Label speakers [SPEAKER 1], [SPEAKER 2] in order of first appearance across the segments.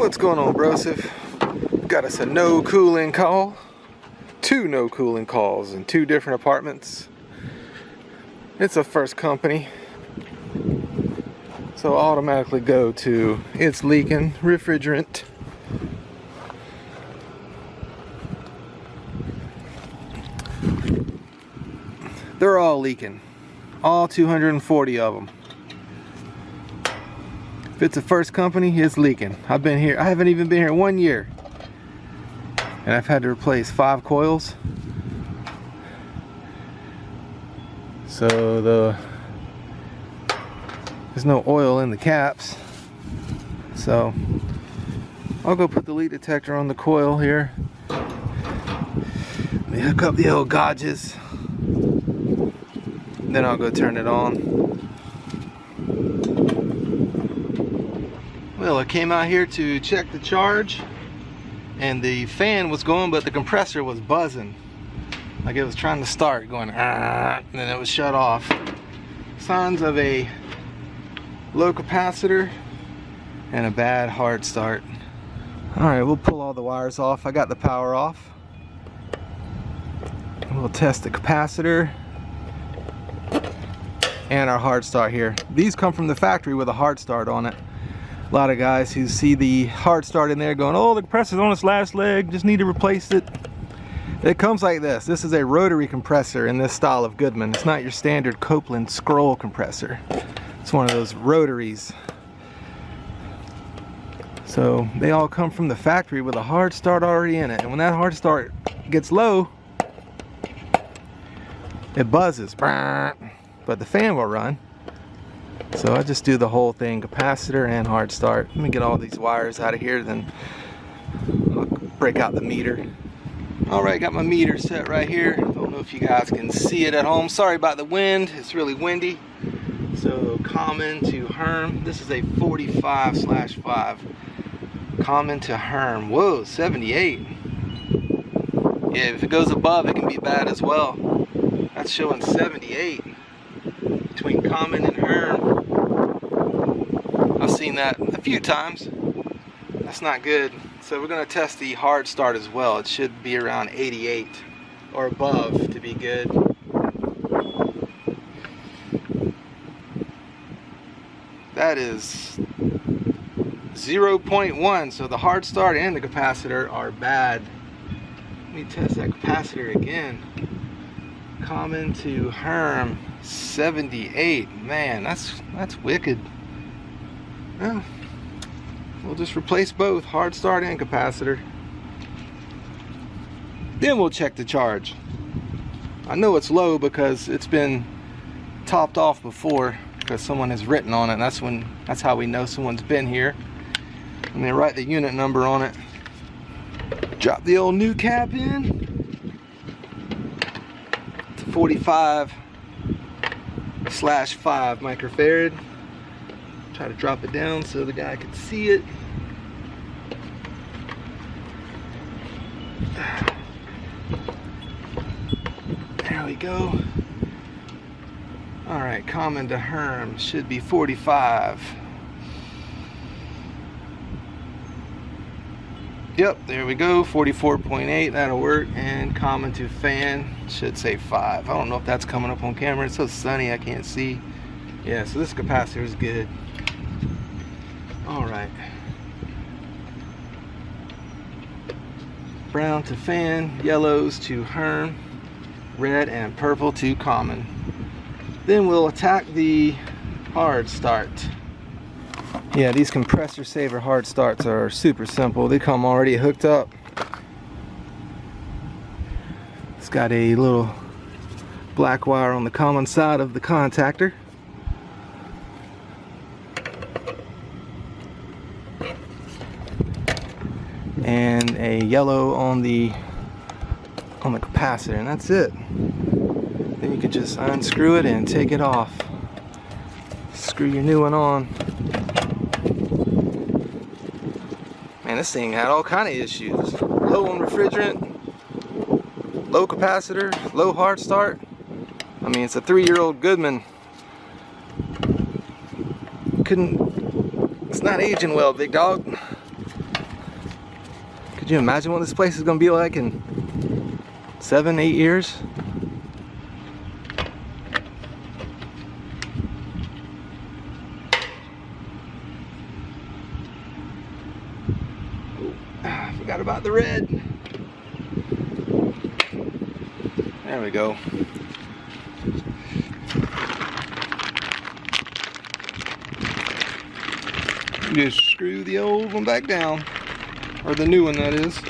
[SPEAKER 1] What's going on, brosif? Got us a no cooling call. 2 no cooling calls in 2 different apartments. It's a first company, so automatically go to it's leaking refrigerant. They're all leaking, all 240 of them. If it's a first company, it's leaking. I've been here, I haven't even been here 1 year, and I've had to replace 5 coils. So there's no oil in the caps, so I'll go put the leak detector on the coil here. Let me hook up the old gauges, then I'll go turn it on. Well, I came out here to check the charge, and the fan was going, but the compressor was buzzing. Like it was trying to start, going and then it was shut off. Signs of a low capacitor and a bad hard start. Alright, we'll pull all the wires off. I got the power off. We'll test the capacitor and our hard start here. These come from the factory with a hard start on it. A lot of guys who see the hard start in there going, oh, the compressor's on its last leg, just need to replace it. It comes like this. This is a rotary compressor in this style of Goodman. It's not your standard Copeland scroll compressor. It's one of those rotaries. So they all come from the factory with a hard start already in it. And when that hard start gets low, it buzzes. But the fan will run. So I just do the whole thing, capacitor and hard start. Let me get all these wires out of here, then I'll break out the meter. Alright, got my meter set right here. Don't know if you guys can see it at home. Sorry about the wind, it's really windy. So common to Herm, this is a 45/5. Common to Herm, whoa, 78. Yeah, if it goes above, it can be bad as well. That's showing 78 between common and Herm. I've seen that a few times. That's not good. So we're going to test the hard start as well. It should be around 88 or above to be good. That is 0.1, so the hard start and the capacitor are bad. Let me test that capacitor again. Common to Herm, 78. Man, that's wicked. Well, we'll just replace both hard start and capacitor. Then we'll check the charge. I know it's low because it's been topped off before, because someone has written on it. That's how we know someone's been here. And they write the unit number on it. Drop the old new cap in. It's 45/5 microfarad. Try to drop it down so the guy can see it. There we go. Alright, common to Herm should be 45. Yep, there we go, 44.8, that'll work. And common to fan should say 5. I don't know if that's coming up on camera. It's so sunny I can't see. Yeah, so this capacitor is good. Alright. Brown to fan, yellows to Herm, red and purple to common. Then we'll attack the hard start. Yeah, these compressor saver hard starts are super simple. They come already hooked up. It's got a little black wire on the common side of the contactor. And a yellow on the capacitor, and that's it. Then you could just unscrew it and take it off. Screw your new one on. Man, this thing had all kind of issues. Low on refrigerant, low capacitor, low hard start. I mean, it's a 3-year-old Goodman. It's not aging well, big dog. Could you imagine what this place is gonna be like in 7, 8 years? Forgot about the red. There we go. Just screw the old one back down, or the new one that is.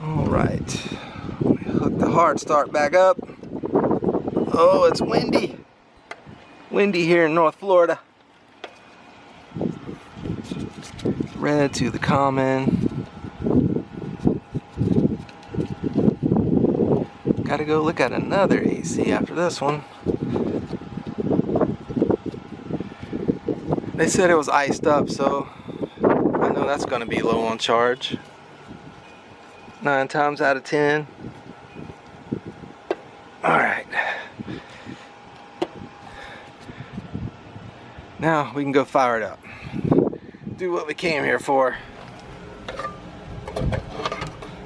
[SPEAKER 1] All right, hook the hard start back up. Oh, it's windy. Windy here in North Florida. Red to the common. Gotta go look at another AC after this one. They said it was iced up, so I know that's gonna be low on charge. 9 times out of 10. Alright. Now we can go fire it up. Do what we came here for.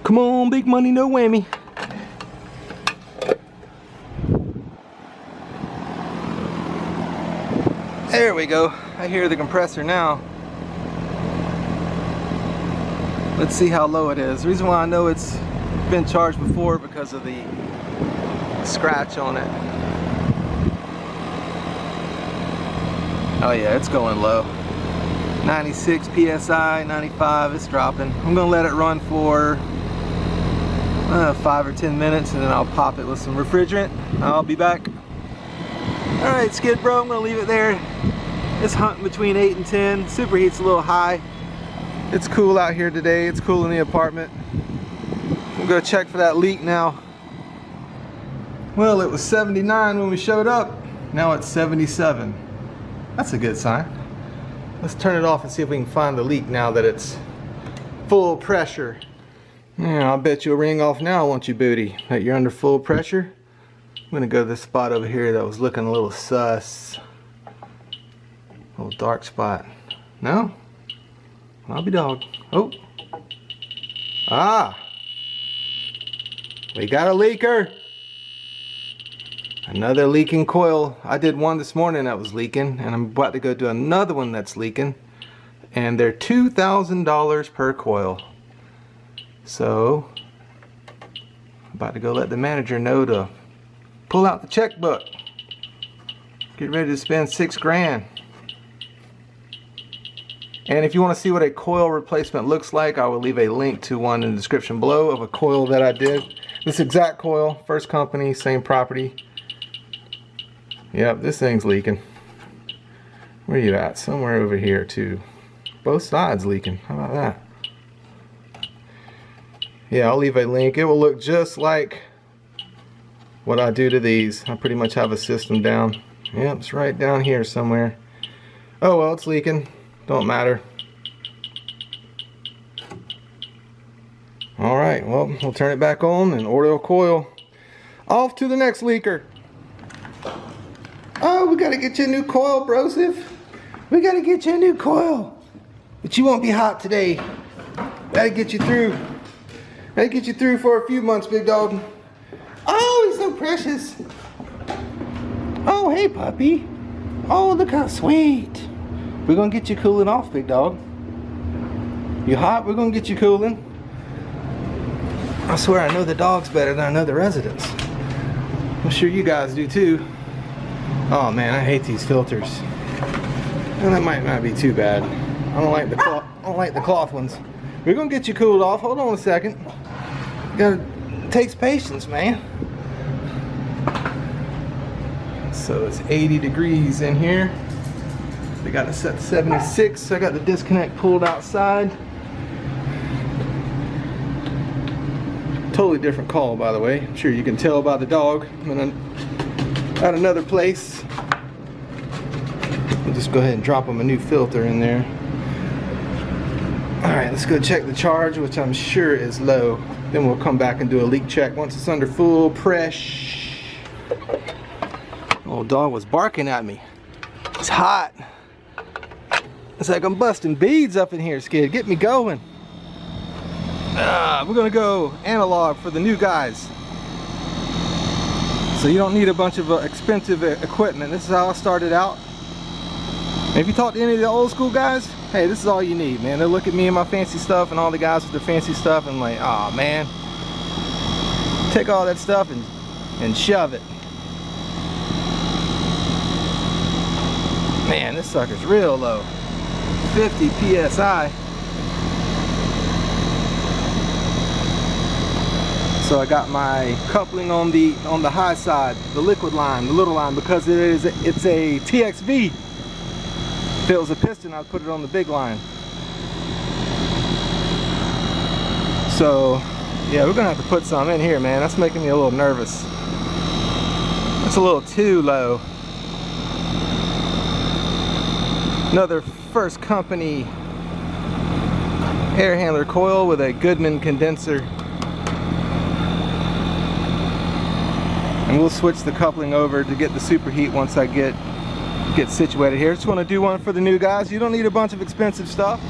[SPEAKER 1] Come on, big money, no whammy. There we go. I hear the compressor now. Let's see how low it is. The reason why I know it's been charged before because of the scratch on it. Oh yeah, it's going low. 96 PSI, 95, it's dropping. I'm gonna let it run for 5 or 10 minutes and then I'll pop it with some refrigerant. I'll be back. All right, Skid Bro, I'm gonna leave it there. It's hunting between 8 and 10. Superheat's a little high. It's cool out here today. It's cool in the apartment. We'll go check for that leak now. Well, it was 79 when we showed up. Now it's 77. That's a good sign. Let's turn it off and see if we can find the leak now that it's full pressure. Yeah, I'll bet you'll ring off now, won't you, booty? That you're under full pressure. I'm gonna go to this spot over here that was looking a little sus. A little dark spot. No? I'll be dog. Oh. Ah. We got a leaker. Another leaking coil. I did one this morning that was leaking, and I'm about to go do another one that's leaking. And they're $2,000 per coil. So, I'm about to go let the manager know to pull out the checkbook. Get ready to spend $6 grand. And if you want to see what a coil replacement looks like, I will leave a link to one in the description below of a coil that I did. This exact coil, first company, same property. Yep, this thing's leaking. Where are you at? Somewhere over here too. Both sides leaking. How about that? Yeah, I'll leave a link. It will look just like what I do to these. I pretty much have a system down. Yep, it's right down here somewhere. Oh well, it's leaking. Don't matter. Alright, well, we'll turn it back on and order a coil. Off to the next leaker. Oh, we gotta get you a new coil, brosif. We gotta get you a new coil. But you won't be hot today. Gotta get you through. Gotta get you through for a few months, big dog. Oh, he's so precious. Oh, hey, puppy. Oh, look how sweet. We're gonna get you cooling off, big dog. You hot? We're gonna get you cooling. I swear I know the dogs better than I know the residents. I'm sure you guys do too. Oh man, I hate these filters. And that might not be too bad. I don't like the cloth ones. We're gonna get you cooled off. Hold on a second. It takes patience, man. So it's 80 degrees in here. They got it set to 76. So I got the disconnect pulled outside. Totally different call, by the way. I'm sure you can tell by the dog. I'm at another place. We'll just go ahead and drop them a new filter in there. Alright, let's go check the charge, which I'm sure is low. Then we'll come back and do a leak check once it's under full press. Old dog was barking at me. It's hot. It's like I'm busting beads up in here, Skid. Get me going. We're gonna go analog for the new guys. So you don't need a bunch of expensive equipment. This is how I started out. And if you talk to any of the old school guys, hey, this is all you need, man. They'll look at me and my fancy stuff and all the guys with their fancy stuff and like, oh man, take all that stuff and shove it. Man, this sucker's real low. 50 PSI. So I got my coupling on the high side, the liquid line, the little line, because it's a TXV. If it was a piston, I'd put it on the big line. So yeah, we're gonna have to put some in here, man. That's making me a little nervous. That's a little too low. Another First Company air handler coil with a Goodman condenser. And we'll switch the coupling over to get the superheat once I get situated here. Just want to do one for the new guys. You don't need a bunch of expensive stuff.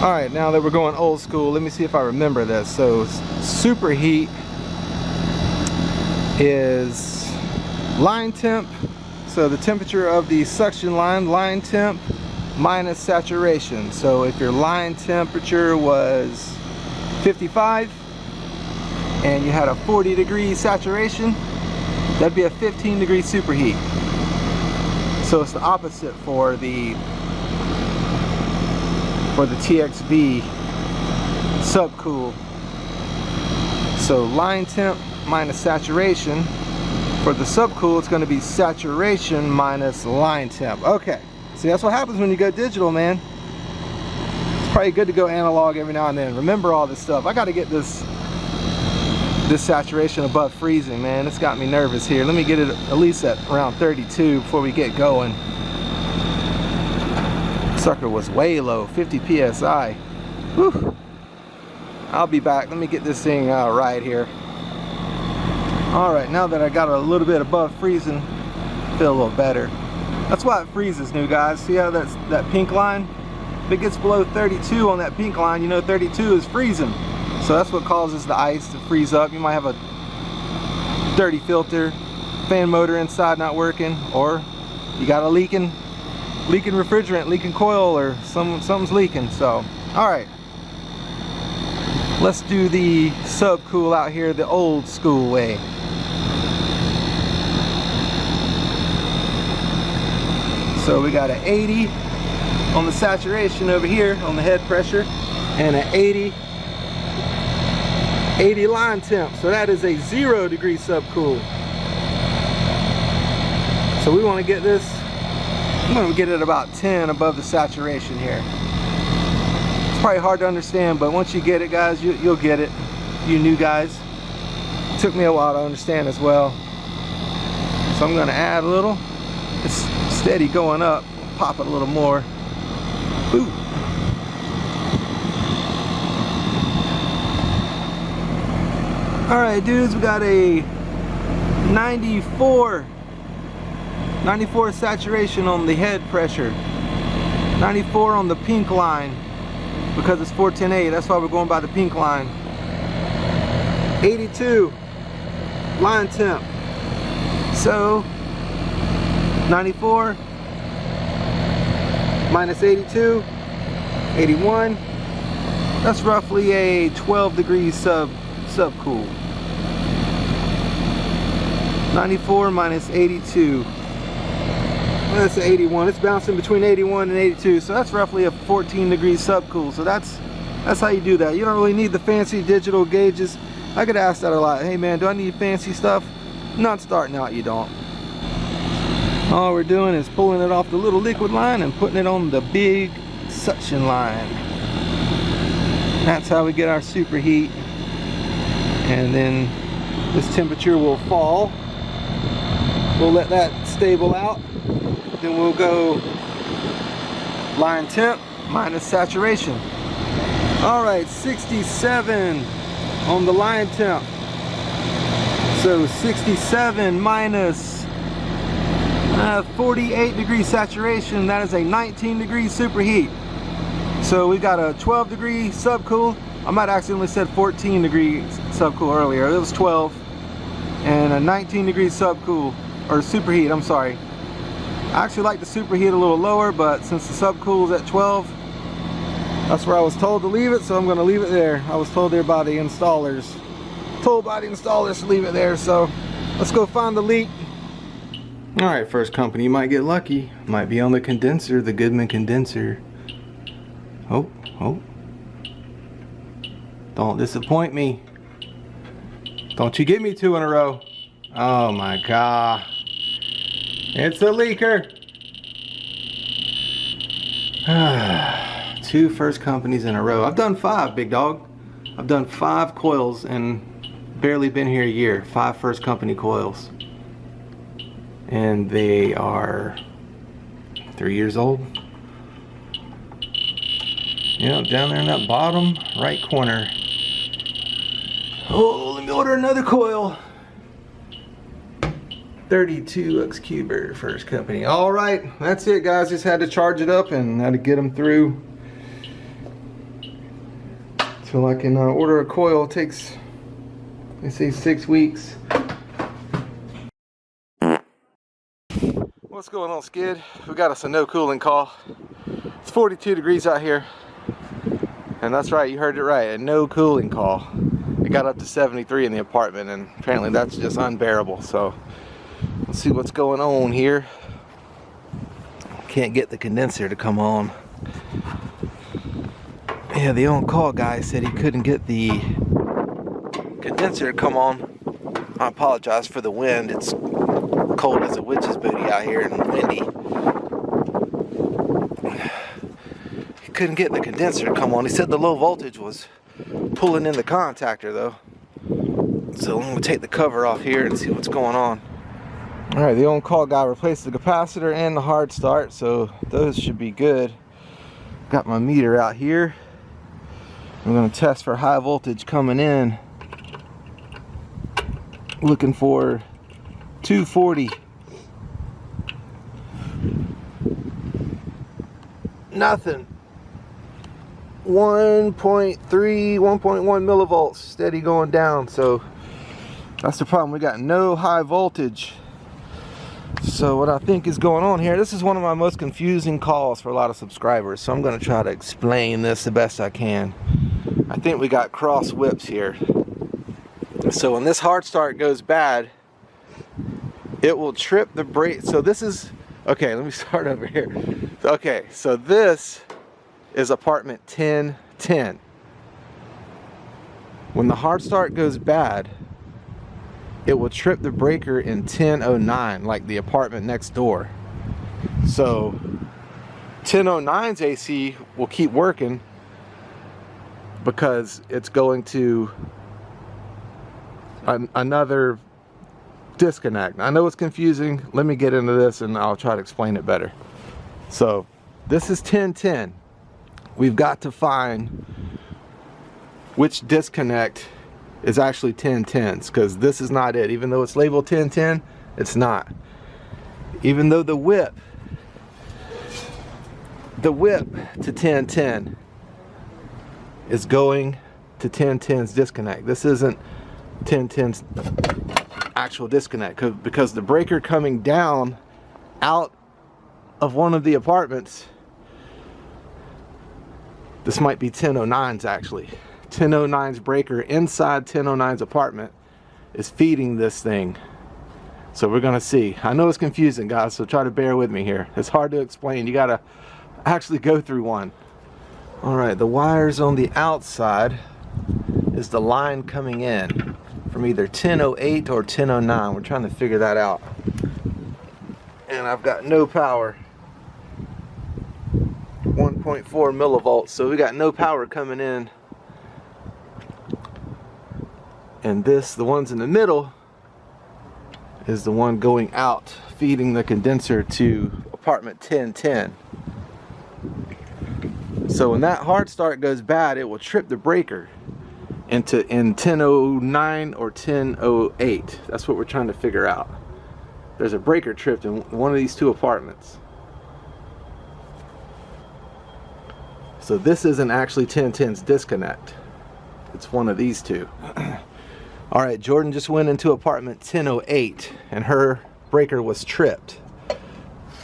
[SPEAKER 1] Alright, now that we're going old school, let me see if I remember this. So superheat is line temp. So the temperature of the suction line temp minus saturation. So if your line temperature was 55 and you had a 40-degree saturation, that'd be a 15-degree superheat. So it's the opposite for the TXV subcool. So line temp minus saturation. For the subcool, it's going to be saturation minus line temp. Okay, see, that's what happens when you go digital, man. It's probably good to go analog every now and then. Remember all this stuff. I got to get this saturation above freezing, man. It's got me nervous here. Let me get it at least at around 32 before we get going. Sucker was way low, 50 PSI. Whew. I'll be back. Let me get this thing right here. Alright, now that I got a little bit above freezing, I feel a little better. That's why it freezes, new guys. See how that pink line? If it gets below 32 on that pink line, you know 32 is freezing. So that's what causes the ice to freeze up. You might have a dirty filter, fan motor inside not working, or you got a leaking refrigerant, leaking coil, or something's leaking. So, alright. Let's do the subcool out here the old school way. So we got an 80 on the saturation over here on the head pressure, and an 80 line temp. So that is a 0-degree subcool. So we want to get this, I'm going to get it about 10 above the saturation here. It's probably hard to understand, but once you get it, guys, you'll get it. You new guys. It took me a while to understand as well. So I'm going to add a little. It's steady going up. Pop it a little more. Ooh. Alright, dudes, we got a 94 saturation on the head pressure. 94 on the pink line, because it's 410A. That's why we're going by the pink line. 82 line temp. So 94 minus 82, 81. That's roughly a 12-degree subcool. 94 minus 82. That's 81. It's bouncing between 81 and 82, so that's roughly a 14-degree subcool. So that's how you do that. You don't really need the fancy digital gauges. I get asked that a lot. Hey man, do I need fancy stuff? Not starting out, you don't. All we're doing is pulling it off the little liquid line and putting it on the big suction line. That's how we get our superheat. And then this temperature will fall. We'll let that stable out. Then we'll go line temp minus saturation. All right, 67 on the line temp. So 67 minus 48 degrees saturation, that is a 19 degree superheat. So we got a 12 degree subcool. I might accidentally said 14 degrees subcool earlier. It was 12. And a 19 degree subcool, or superheat, I'm sorry. I actually like the superheat a little lower, but since the subcool is at 12, that's where I was told to leave it, so I'm going to leave it there. I was told there by the installers. Told by the installers to leave it there, so let's go find the leak. Alright, first company, you might get lucky. Might be on the condenser, the Goodman condenser. Oh. Don't disappoint me. Don't you get me 2 in a row. Oh my god. It's a leaker. 2 first companies in a row. I've done 5, big dog. I've done 5 coils and barely been here a year. 5 first company coils. And they are 3 years old. Yep, down there in that bottom right corner. Oh, let me order another coil. 32 Lux Cuber, first company. All right, that's it, guys. Just had to charge it up and had to get them through till I can order a coil. It takes, they say, 6 weeks. What's going on, Skid? We got us a no cooling call. It's 42 degrees out here. And that's right, you heard it right, a no cooling call. It got up to 73 in the apartment, and apparently that's just unbearable. So let's see what's going on here. Can't get the condenser to come on. Yeah, the on-call guy said he couldn't get the condenser to come on. I apologize for the wind. It's cold as a witch's booty out here and windy. He couldn't get the condenser to come on. He said the low voltage was pulling in the contactor though. So I'm gonna take the cover off here and see what's going on. All right, the on-call guy replaced the capacitor and the hard start, so those should be good. Got my meter out here. I'm gonna test for high voltage coming in. Looking for 240. Nothing. 1.3, 1.1 millivolts, steady going down. So that's the problem. We got no high voltage. So what I think is going on here, this is one of my most confusing calls for a lot of subscribers. So I'm going to try to explain this the best I can. I think we got cross whips here. So when this hard start goes bad, it will trip the brake. So this is, okay, let me start over here. Okay, so this is apartment 1010. When the hard start goes bad, it will trip the breaker in 1009, like the apartment next door. So 1009's AC will keep working because it's going to another disconnect. I know it's confusing. Let me get into this and I'll try to explain it better. So this is 1010. We've got to find which disconnect is actually 1010s, because this is not it. Even though it's labeled 1010, it's not. Even though the whip to 1010 is going to 1010's disconnect. This isn't 1010's actual disconnect, because the breaker coming down out of one of the apartments, this might be 1009's actually. 1009's breaker inside 1009's apartment is feeding this thing. So we're gonna see. I know it's confusing, guys, so try to bear with me here. It's hard to explain. You gotta actually go through one. All right, the wires on the outside is the line coming in from either 1008 or 1009. We're trying to figure that out. And I've got no power. 1.4 millivolts, so we got no power coming in. And this, the ones in the middle, is the one going out, feeding the condenser to apartment 1010. So when that hard start goes bad, it will trip the breaker in 1009 or 1008. That's what we're trying to figure out. There's a breaker tripped in one of these two apartments. So this isn't actually 1010's disconnect. It's one of these two. All right, Jordan just went into apartment 1008 and her breaker was tripped.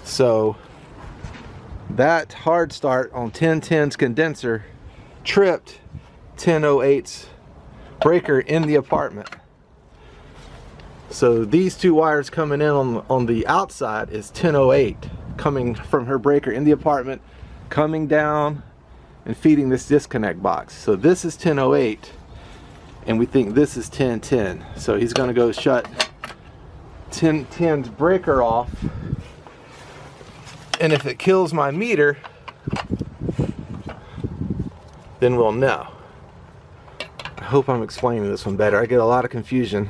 [SPEAKER 1] So that hard start on 1010's condenser tripped 1008's breaker in the apartment. So these two wires coming in on the outside is 1008 coming from her breaker in the apartment, coming down and feeding this disconnect box. So this is 1008 and we think this is 1010. So he's gonna go shut 1010's breaker off, and if it kills my meter, then we'll know. I hope I'm explaining this one better. I get a lot of confusion.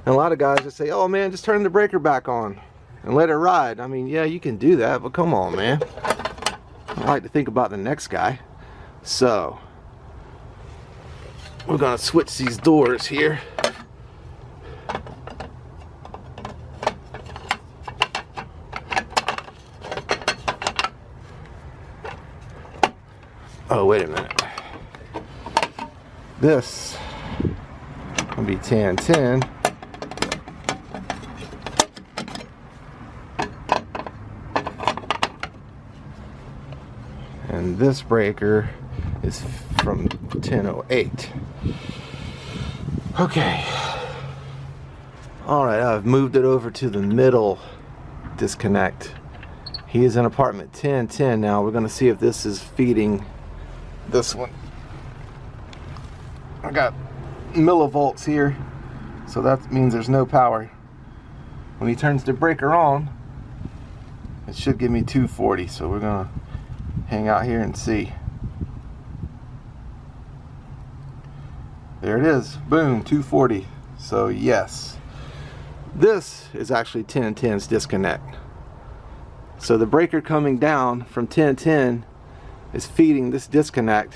[SPEAKER 1] And a lot of guys just say, oh man, just turn the breaker back on and let it ride. I mean, yeah, you can do that, but come on, man. I like to think about the next guy. So, we're gonna switch these doors here. Oh, wait a minute. This will be 1010. And this breaker is from 1008. Okay. All right, I've moved it over to the middle disconnect. He is in apartment 1010 now. We're going to see if this is feeding this one. I got millivolts here, so that means there's no power. When he turns the breaker on, it should give me 240, so we're going to hang out here and see. There it is. Boom, 240. So yes, this is actually 1010's disconnect. So the breaker coming down from 1010 is feeding this disconnect,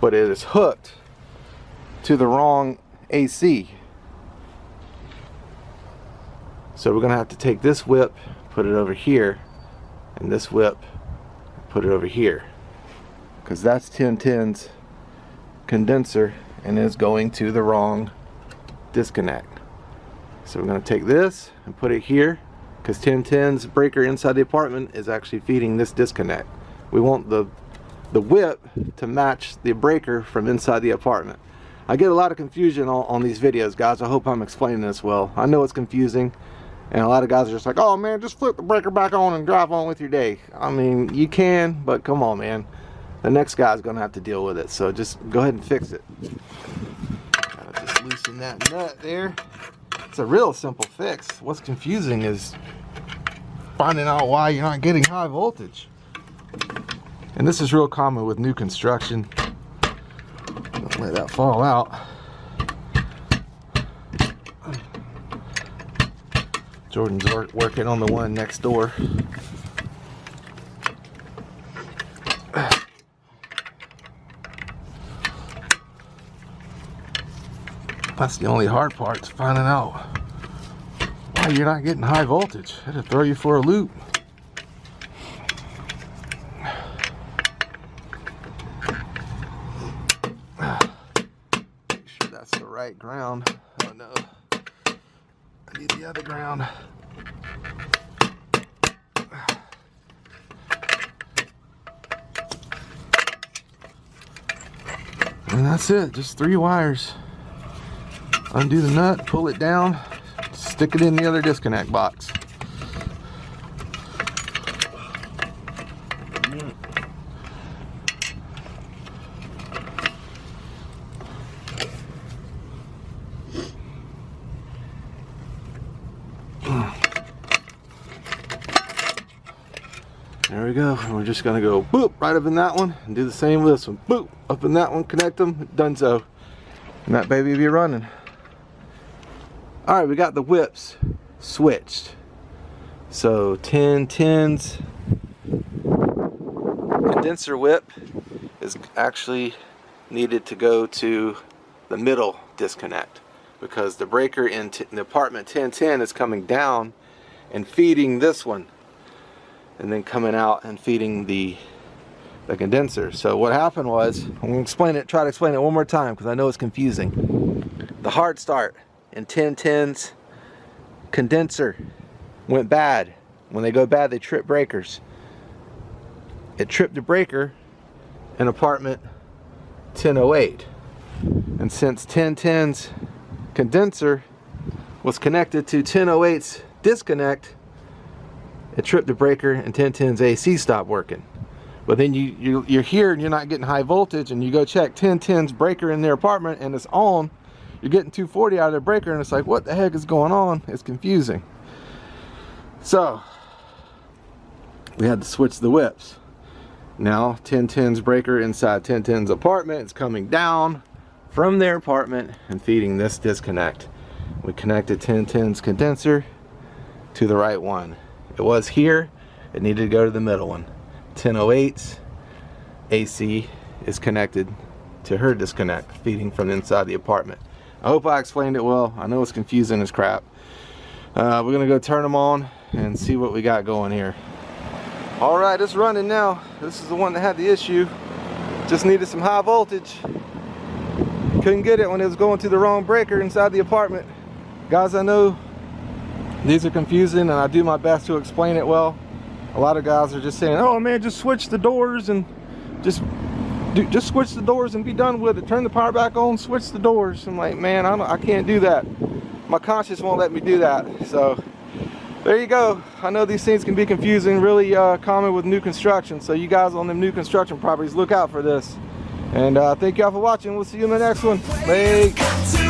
[SPEAKER 1] but it is hooked to the wrong AC. So we're gonna have to take this whip, put it over here, and this whip, put it over here, because that's 1010's condenser and is going to the wrong disconnect. So we're going to take this and put it here, because 1010's breaker inside the apartment is actually feeding this disconnect. We want the whip to match the breaker from inside the apartment. I get a lot of confusion on these videos, guys. I hope I'm explaining this well. I know it's confusing, and a lot of guys are just like, oh man, just flip the breaker back on and drive on with your day. I mean, you can, but come on, man. The next guy's gonna have to deal with it, so just go ahead and fix it. Gotta just loosen that nut there. It's a real simple fix. What's confusing is finding out why you're not getting high voltage. And this is real common with new construction. Don't let that fall out. Jordan's working on the one next door. That's the only hard part, is finding out why you're not getting high voltage. It'll throw you for a loop. Make sure that's the right ground. Oh no, I need the other ground. And that's it, just 3 wires. Undo the nut, pull it down, stick it in the other disconnect box. There we go. And we're just gonna go boop right up in that one and do the same with this one. Boop up in that one, connect them, done so. And that baby will be running. Alright, we got the whips switched. So 1010's condenser whip is actually needed to go to the middle disconnect, because the breaker in the apartment 1010 is coming down and feeding this one, and then coming out and feeding the condenser. So what happened was, I'm going to try to explain it one more time because I know it's confusing. The hard start in 1010's condenser went bad. When they go bad, they trip breakers. It tripped the breaker in apartment 1008. And since 1010's condenser was connected to 1008's disconnect, it tripped the breaker and 1010's AC stopped working. But then you're here and you're not getting high voltage, and you go check 1010's breaker in their apartment and it's on. You're getting 240 out of their breaker, and it's like, what the heck is going on? It's confusing. So we had to switch the whips. Now 1010's breaker inside 1010's apartment is coming down from their apartment and feeding this disconnect. We connected 1010's condenser to the right one. It was here, it needed to go to the middle one. 1008's AC is connected to her disconnect, feeding from inside the apartment. I hope I explained it well. I know it's confusing as crap. We're gonna go turn them on and see what we got going here. All right, it's running now. This is the one that had the issue. Just needed some high voltage. Couldn't get it when it was going to the wrong breaker inside the apartment. Guys, I know these are confusing, and I do my best to explain it well. A lot of guys are just saying, oh man, just switch the doors and just switch the doors and be done with it. Turn the power back on, switch the doors. I'm like, man, I can't do that. My conscience won't let me do that. So there you go. I know these things can be confusing, really common with new construction. So you guys on them new construction properties, look out for this. And thank y'all for watching. We'll see you in the next one. Bye.